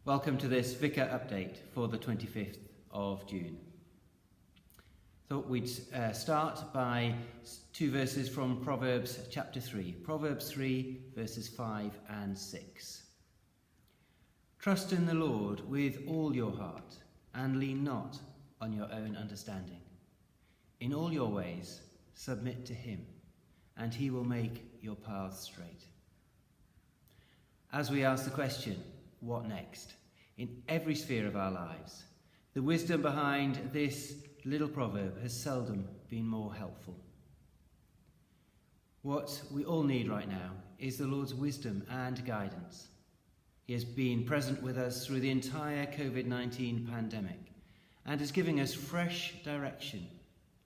Welcome to this Vicar update for the 25th of June. Thought we'd start by two verses from Proverbs chapter 3. Proverbs 3 verses 5 and 6. Trust in the Lord with all your heart and lean not on your own understanding. In all your ways submit to him, and he will make your paths straight. As we ask the question, what next? In every sphere of our lives, the wisdom behind this little proverb has seldom been more helpful. What we all need right now is the Lord's wisdom and guidance. He has been present with us through the entire COVID-19 pandemic and is giving us fresh direction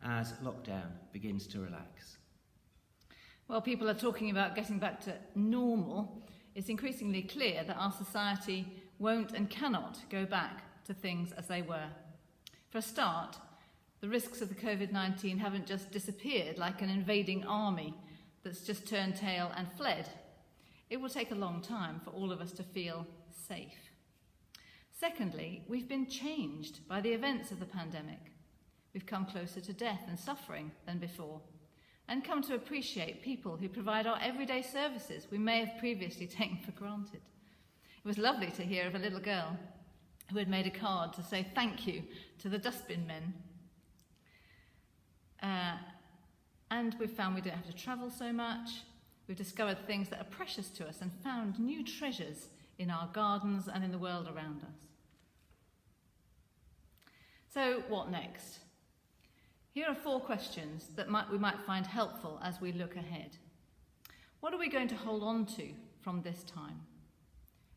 as lockdown begins to relax. While people are talking about getting back to normal, it's increasingly clear that our society won't and cannot go back to things as they were. For a start, the risks of the COVID-19 haven't just disappeared like an invading army that's just turned tail and fled. It will take a long time for all of us to feel safe. Secondly, we've been changed by the events of the pandemic. We've come closer to death and suffering than before, and come to appreciate people who provide our everyday services we may have previously taken for granted. It was lovely to hear of a little girl who had made a card to say thank you to the dustbin men. And we've found we don't have to travel so much. We've discovered things that are precious to us and found new treasures in our gardens and in the world around us. So what next? Here are 4 questions that we might find helpful as we look ahead. What are we going to hold on to from this time?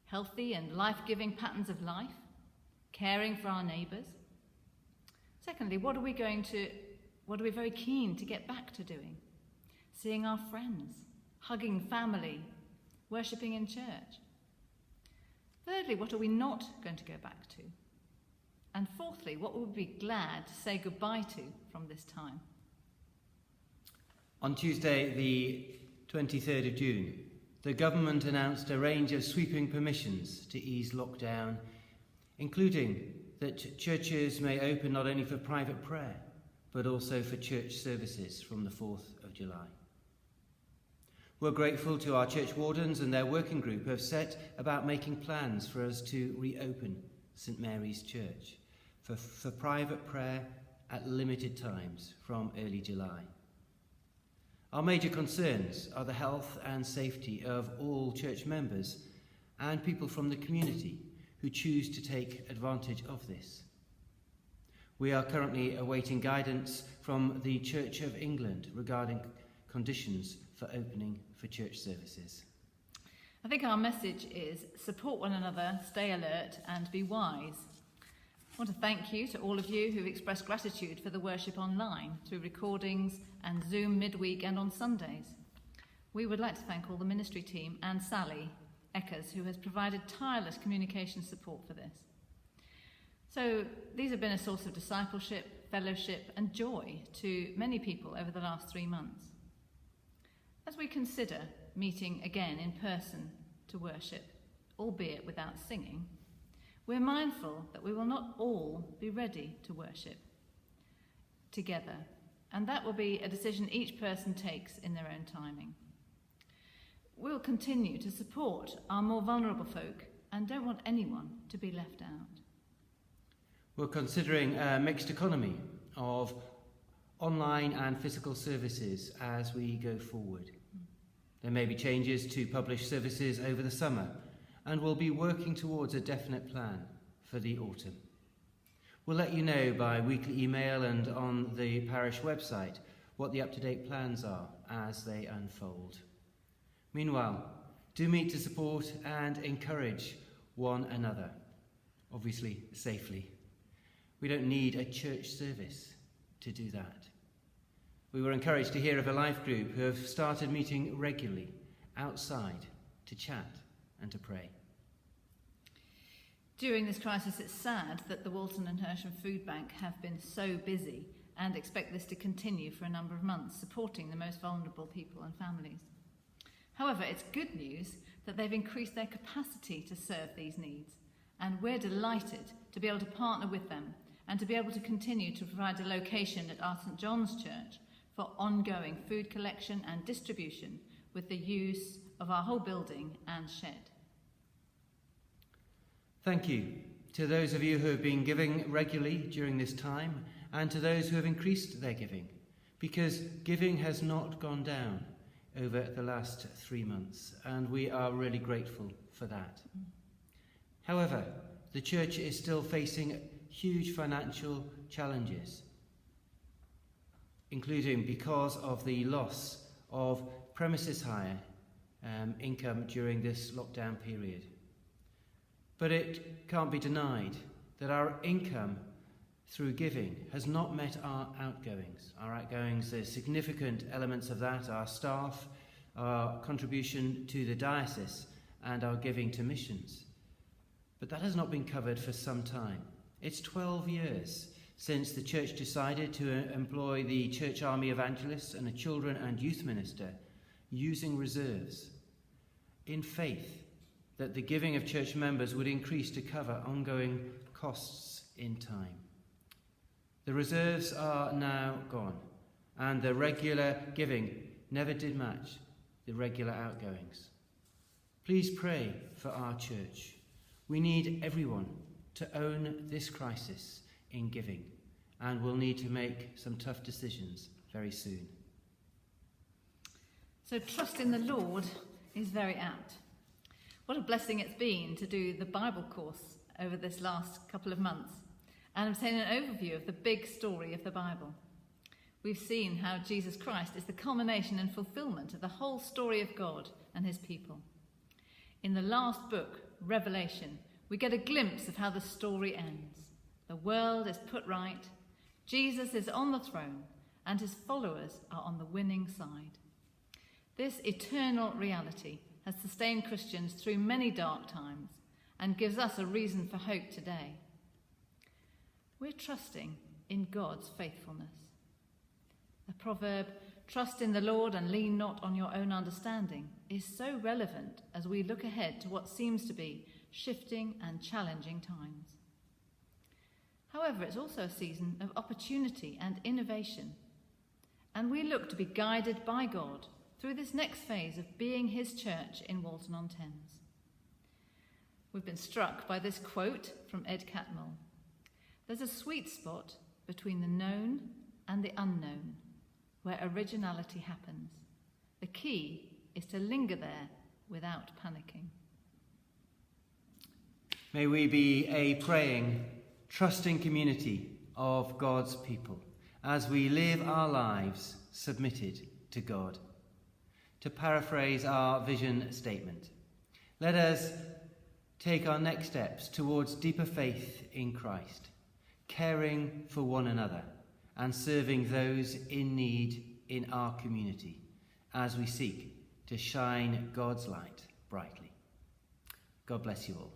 Healthy and life-giving patterns of life? Caring for our neighbours? Secondly, what are we very keen to get back to doing? Seeing our friends, hugging family, worshipping in church. Thirdly, what are we not going to go back to? And fourthly, what would we be glad to say goodbye to from this time? On Tuesday, the 23rd of June, the government announced a range of sweeping permissions to ease lockdown, including that churches may open not only for private prayer, but also for church services from the 4th of July. We're grateful to our church wardens and their working group who have set about making plans for us to reopen St Mary's Church for private prayer at limited times from early July. Our major concerns are the health and safety of all church members and people from the community who choose to take advantage of this. We are currently awaiting guidance from the Church of England regarding conditions for opening for church services. I think our message is support one another, stay alert and be wise. I want to thank you to all of you who've expressed gratitude for the worship online through recordings and Zoom midweek and on Sundays. We would like to thank all the ministry team and Sally Eckers, who has provided tireless communication support for this. So these have been a source of discipleship, fellowship and joy to many people over the last 3 months. As we consider meeting again in person to worship, albeit without singing, we're mindful that we will not all be ready to worship together, and that will be a decision each person takes in their own timing. We'll continue to support our more vulnerable folk and don't want anyone to be left out. We're considering a mixed economy of online and physical services as we go forward. There may be changes to published services over the summer, and we'll be working towards a definite plan for the autumn. We'll let you know by weekly email and on the parish website what the up-to-date plans are as they unfold. Meanwhile, do meet to support and encourage one another, obviously safely. We don't need a church service to do that. We were encouraged to hear of a life group who have started meeting regularly outside to chat and to pray. During this crisis, it's sad that the Walton and Hersham Food Bank have been so busy and expect this to continue for a number of months, supporting the most vulnerable people and families. However, it's good news that they've increased their capacity to serve these needs and we're delighted to be able to partner with them and to be able to continue to provide a location at our St John's Church for ongoing food collection and distribution with the use of our whole building and shed. Thank you to those of you who have been giving regularly during this time and to those who have increased their giving, because giving has not gone down over the last 3 months, and we are really grateful for that. However, the church is still facing huge financial challenges, including because of the loss of premises hire income during this lockdown period. But it can't be denied that our income through giving has not met our outgoings. Our outgoings, there's significant elements of that, our staff, our contribution to the diocese, and our giving to missions. But that has not been covered for some time. It's 12 years since the church decided to employ the church army evangelists and a children and youth minister using reserves, in faith that the giving of church members would increase to cover ongoing costs in time. The reserves are now gone, and the regular giving never did match the regular outgoings. Please pray for our church. We need everyone to own this crisis in giving, and we'll need to make some tough decisions very soon. So trust in the Lord is very apt. What a blessing it's been to do the Bible course over this last couple of months and obtain an overview of the big story of the Bible. We've seen how Jesus Christ is the culmination and fulfillment of the whole story of God and his people. In the last book, Revelation, we get a glimpse of how the story ends. The world is put right, Jesus is on the throne, and his followers are on the winning side. This eternal reality has sustained Christians through many dark times and gives us a reason for hope today. We're trusting in God's faithfulness. The proverb, "Trust in the Lord and lean not on your own understanding," is so relevant as we look ahead to what seems to be shifting and challenging times. However, it's also a season of opportunity and innovation, and we look to be guided by God through this next phase of being his church in Walton-on-Thames. We've been struck by this quote from Ed Catmull. There's a sweet spot between the known and the unknown where originality happens. The key is to linger there without panicking. May we be a praying, trusting community of God's people as we live our lives submitted to God. To paraphrase our vision statement, let us take our next steps towards deeper faith in Christ, caring for one another and serving those in need in our community as we seek to shine God's light brightly. God bless you all.